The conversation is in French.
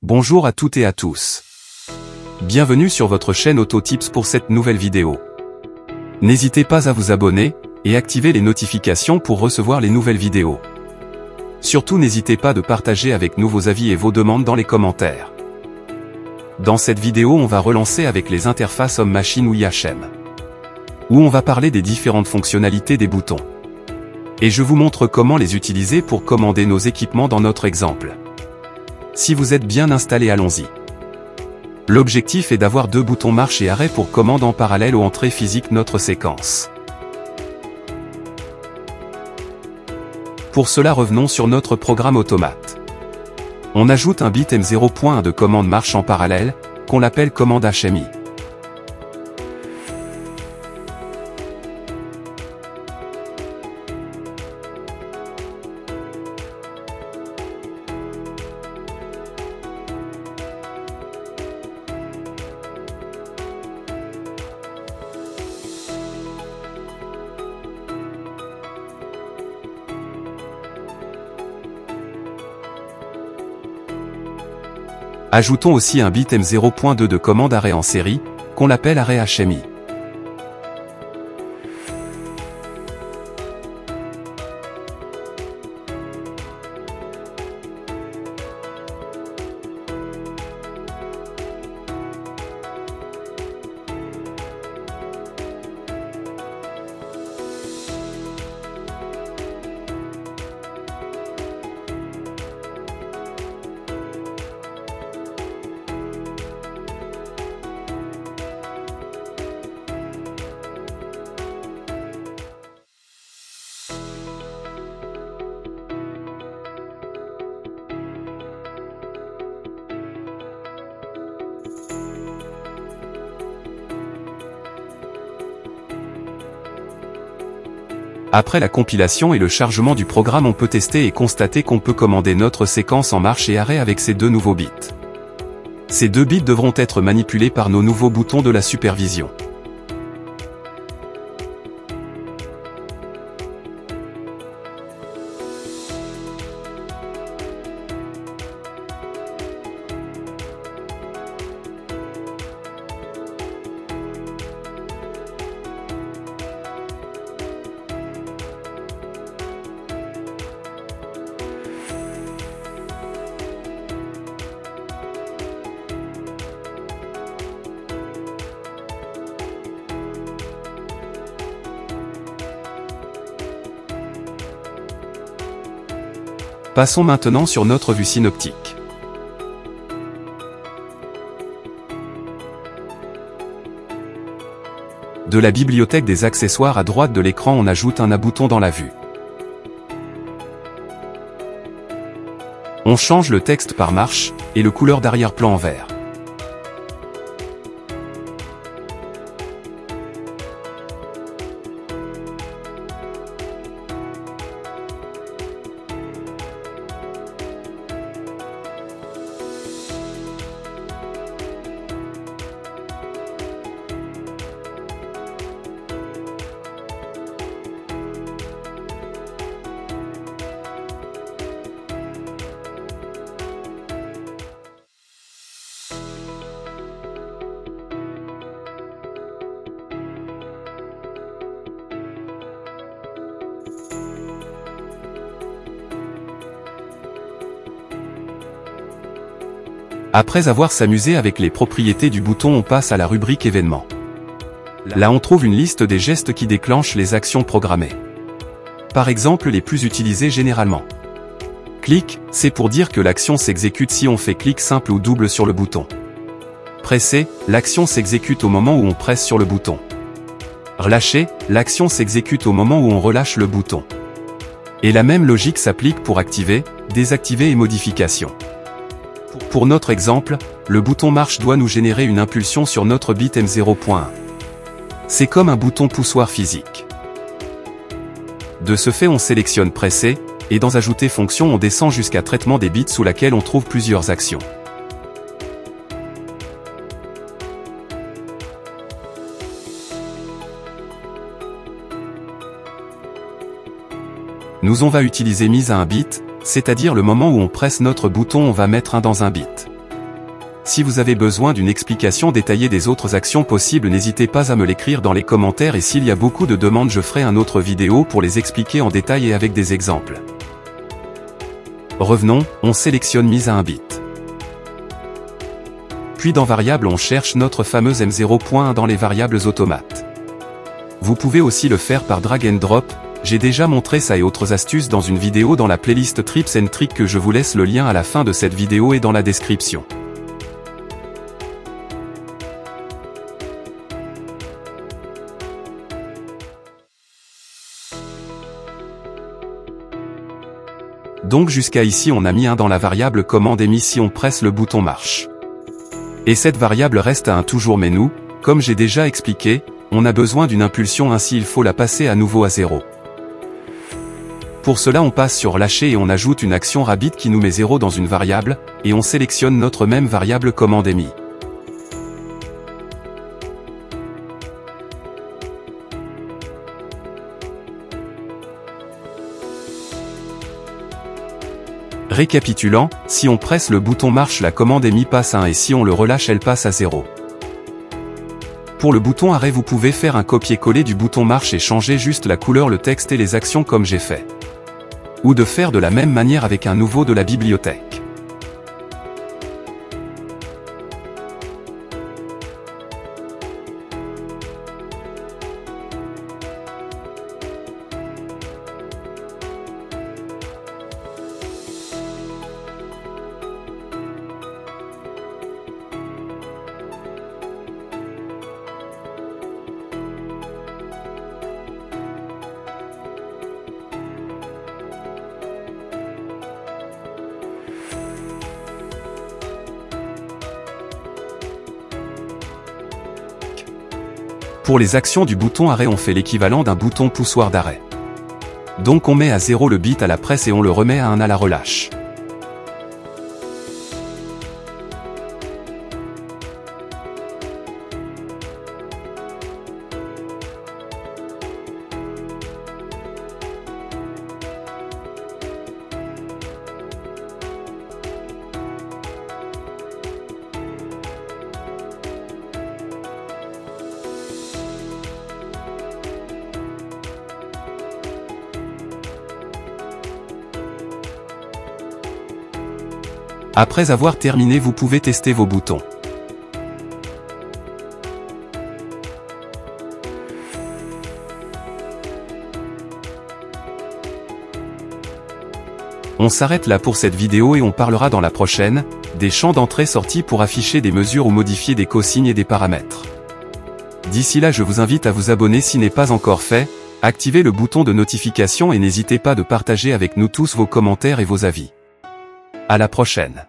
Bonjour à toutes et à tous. Bienvenue sur votre chaîne AutoTips pour cette nouvelle vidéo. N'hésitez pas à vous abonner et activer les notifications pour recevoir les nouvelles vidéos. Surtout n'hésitez pas de partager avec nous vos avis et vos demandes dans les commentaires. Dans cette vidéo on va relancer avec les interfaces homme-machine ou IHM, où on va parler des différentes fonctionnalités des boutons. Et je vous montre comment les utiliser pour commander nos équipements dans notre exemple. Si vous êtes bien installé, allons-y. L'objectif est d'avoir deux boutons marche et arrêt pour commande en parallèle ou entrer physique notre séquence. Pour cela revenons sur notre programme automate. On ajoute un bit M0.1 de commande marche en parallèle, qu'on l'appelle commande HMI. Ajoutons aussi un bit M0.2 de commande arrêt en série, qu'on l'appelle arrêt HMI. Après la compilation et le chargement du programme, on peut tester et constater qu'on peut commander notre séquence en marche et arrêt avec ces deux nouveaux bits. Ces deux bits devront être manipulés par nos nouveaux boutons de la supervision. Passons maintenant sur notre vue synoptique. De la bibliothèque des accessoires à droite de l'écran, on ajoute un bouton dans la vue. On change le texte par marche et le couleur d'arrière-plan en vert. Après avoir s'amusé avec les propriétés du bouton, on passe à la rubrique événements. Là on trouve une liste des gestes qui déclenchent les actions programmées. Par exemple les plus utilisés généralement. Clic, c'est pour dire que l'action s'exécute si on fait clic simple ou double sur le bouton. Presser, l'action s'exécute au moment où on presse sur le bouton. Relâcher, l'action s'exécute au moment où on relâche le bouton. Et la même logique s'applique pour activer, désactiver et modification. Pour notre exemple, le bouton marche doit nous générer une impulsion sur notre bit M0.1. C'est comme un bouton poussoir physique. De ce fait, on sélectionne presser, et dans ajouter fonction, on descend jusqu'à traitement des bits sous laquelle on trouve plusieurs actions. Nous on va utiliser mise à un bit, c'est-à-dire le moment où on presse notre bouton on va mettre 1 dans un bit. Si vous avez besoin d'une explication détaillée des autres actions possibles, n'hésitez pas à me l'écrire dans les commentaires et s'il y a beaucoup de demandes, je ferai une autre vidéo pour les expliquer en détail et avec des exemples. Revenons, on sélectionne mise à un bit. Puis dans variable on cherche notre fameuse M0.1 dans les variables automates. Vous pouvez aussi le faire par drag and drop, j'ai déjà montré ça et autres astuces dans une vidéo dans la playlist Tips and Tricks que je vous laisse le lien à la fin de cette vidéo et dans la description. Donc jusqu'à ici on a mis 1 dans la variable commande émise. Si on presse le bouton marche. Et cette variable reste à 1 toujours, mais nous, comme j'ai déjà expliqué, on a besoin d'une impulsion, ainsi il faut la passer à nouveau à 0. Pour cela on passe sur lâcher et on ajoute une action rabbit qui nous met 0 dans une variable, et on sélectionne notre même variable commande émise. Récapitulant, si on presse le bouton marche, la commande émise passe à 1 et si on le relâche elle passe à 0. Pour le bouton arrêt vous pouvez faire un copier-coller du bouton marche et changer juste la couleur, le texte et les actions comme j'ai fait. Ou de faire de la même manière avec un nouveau de la bibliothèque. Pour les actions du bouton arrêt on fait l'équivalent d'un bouton poussoir d'arrêt. Donc on met à 0 le bit à la presse et on le remet à 1 à la relâche. Après avoir terminé, vous pouvez tester vos boutons. On s'arrête là pour cette vidéo et on parlera dans la prochaine, des champs d'entrée-sortie pour afficher des mesures ou modifier des cosignes et des paramètres. D'ici là je vous invite à vous abonner si n'est pas encore fait, activez le bouton de notification et n'hésitez pas de partager avec nous tous vos commentaires et vos avis. À la prochaine.